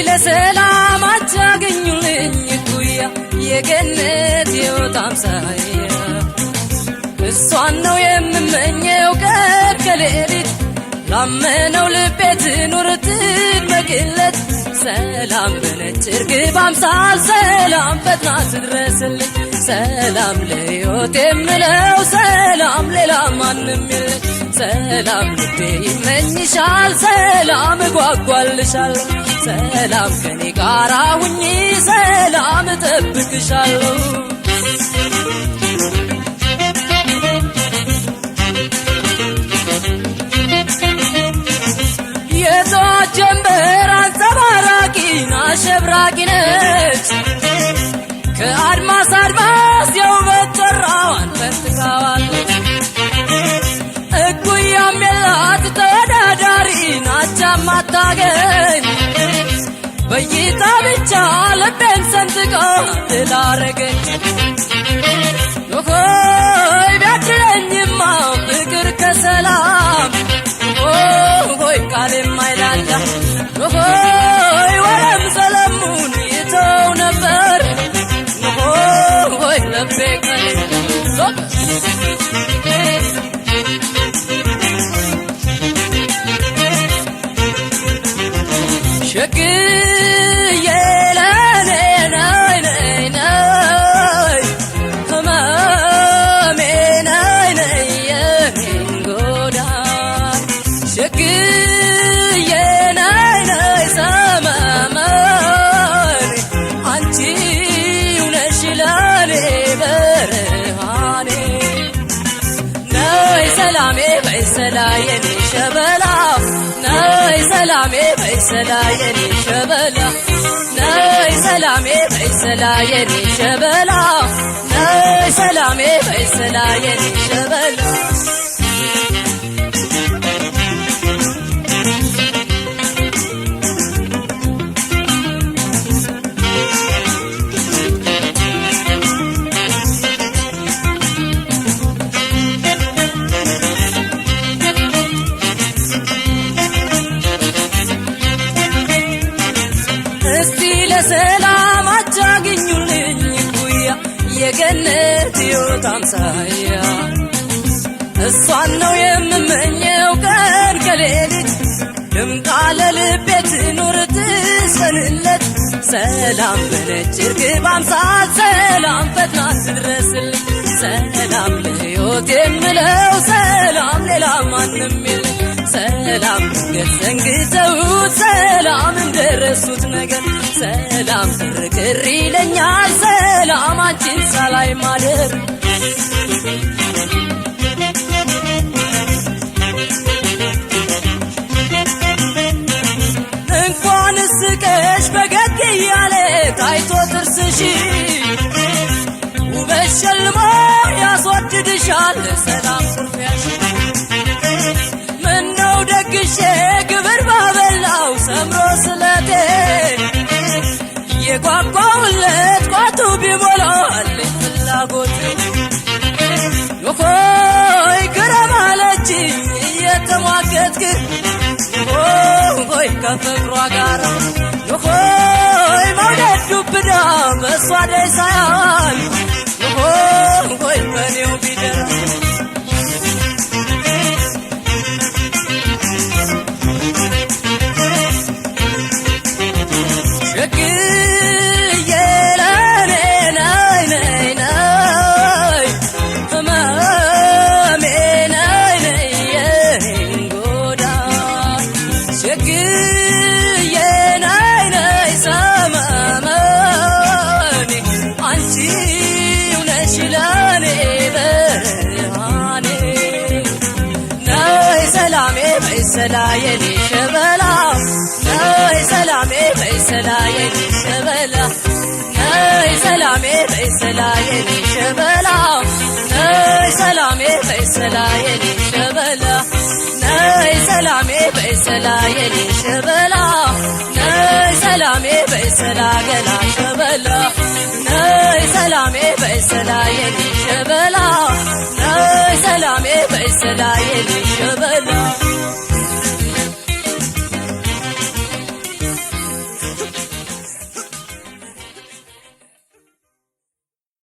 ለሰላም አታገኙልኝ ኩያ የገነት ሕይወት አምሳያ እሷን ነው የምመኘው ቀን ከሌሊት ላመነው ልቤ ትኑር ትድመቅለት ሰላም በነጭ ርግብ አምሳል ሰላም ፈጥና ትድረስልኝ ሰላም ለሕይወት የምለው ሰላም ሌላ ማንም የለኝ ሰላም ልቤ ይመኝሻል ሰላም እጓጓልሻለሁ ሰላም ከኔ ጋራ ሁኚ ሰላም እጠብቅሻለሁ የጧት ጀንበር አንጸባራቂና አሸብራቂ ነች ከአድማስ አድማስ የውበት ጨራዋን ፈንጥቃዋለች እኩያም የላት ተወዳዳሪ ናቻም አታገኝ በይታ ብቻ ልቤን ሰንጥቃ ትላረገች ሆይ ቢያድለኝማ ፍቅር ከሰላም ሆይ ቃሌም አይላላ ሆይ ወለም ሰለሙን ይተው ነበር ሆይ ልቤ ቀሌ ሸግዬ ለኔ ነይ ነይ ነይ ህመሜ ነይ ነይ የሚንጎዳ ሸግዬ ነይ ነይ ሰመመን አንቺው ነሽ ለኔ ብርሃኔ ነይ ሰላሜ በይ ሰላ የኔ ሸበላ ነይ ሰላሜ በይ ሰላ የኔ ሸበላ ነይ ሰላሜ በይ ሰላ የኔ ሸበላ ነይ ሰላሜ በይ ሰላ የኔ ሸበላ ለሰላም አታገኙልኝ ኩያ የገነት ሕይወት አምሳያ እሷን ነው የምመኘው ቀን ከሌሊት ድምቃ ለልቤ ትኑር ትስፈንለት ሰላም በነጭ ርግብ አምሳል ሰላም ፈጥና ትድረስልኝ ሰላም ለሕይወት የምለው ሰላም ሌላ ማንም የለም ሰላም ድንገት ዘንግተውት ሰላም እንደረሱት ነገር ሰላም ቅርቅር ይለኛል ሰላም አንቺን ሳላይ ማደር እንኳን ስቀሽ በገግ እያለ ታይቶ ጥርስሽ ውበት ሸልሞ ያስወድድሻል ሰላም ኩርፊያሽ ምነው ደግሼ ግብር ባበላው ሰምሮ ስለቴ የጓጓውለት ቋቱ ቢሞላልኝ ፍላጎት ሆይ ግረም አለችኝ እየተሟገትክ ሆይ ከፍቅሯ ጋር ሆይ መውደድ ዱብዳ በእሷ ደይ ሳያል ሆይ በኔው ቢደራ ሸግዬ ለኔ ነይ ነይ ነይ ህመሜ ነይ ነይ የሚንጎዳ ሸግዬ ነይ ነይ ሰመመኔ አንቺው ነሽ ለኔ ብርሃኔ ነይ ሰላሜ በይ ሰላ የኔ ሸበላ ነይ ሰላሜ በይ ሰላ የኔ ሸበላ ነይ ሰላሜ በይ ሰላ የኔ ሸበላ ነይ ሰላሜ በይ ሰላ የኔ ሸበላ ነይ ሰላሜ በይ ሰላ የኔ ሸበላ ነይ ሰላሜ በይ ሰላ ገላ ሸበላ ነይ ሰላሜ በይ ሰላ የኔ ሸበላ ነይ ሰላሜ በይ ሰላ የኔ ሸበላ